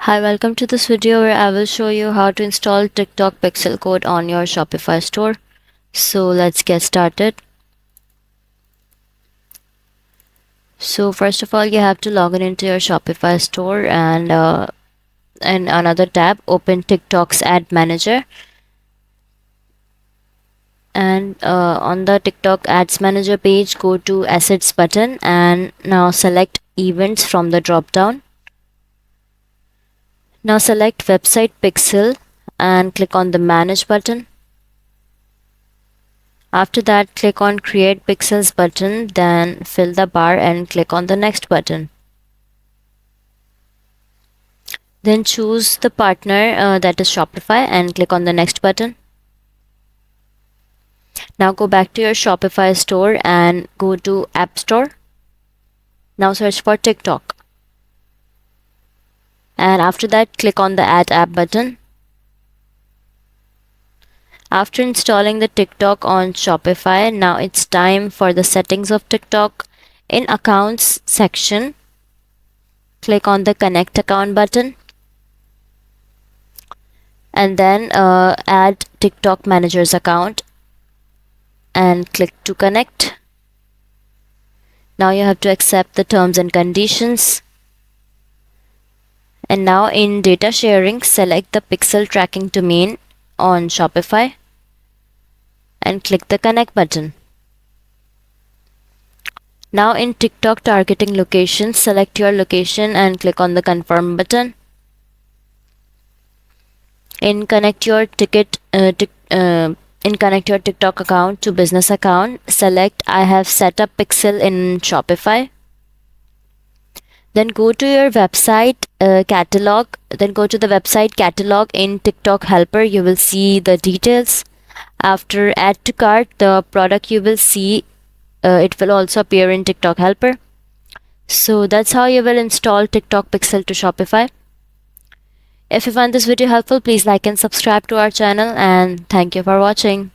Hi, welcome to this video where I will show you how to install TikTok pixel code on your Shopify store. So let's get started. So first of all, you have to log in into your Shopify store and in another tab, open TikTok's ad manager. And on the TikTok ads manager page, go to assets button and now select events from the drop down. Now select website pixel and click on the manage button. After that, click on create pixels button, then fill the bar and click on the next button. Then choose the partner that is Shopify and click on the next button. Now go back to your Shopify store and go to App Store. Now search for TikTok. And after that, click on the Add App button. After installing the TikTok on Shopify, now it's time for the settings of TikTok. In Accounts section, click on the Connect Account button. And then add TikTok Manager's account and click to connect. Now you have to accept the terms and conditions. And now in data sharing, select the pixel tracking domain on Shopify and click the connect button. Now in TikTok targeting location, select your location and click on the confirm button. In connect your TikTok account to business account, select I have set up pixel in Shopify. Then go to your website catalog. Then go to the website catalog in TikTok helper. You will see the details. After add to cart, the product you will see, it will also appear in TikTok helper. So that's how you will install TikTok pixel to Shopify. If you find this video helpful, please like and subscribe to our channel, and thank you for watching.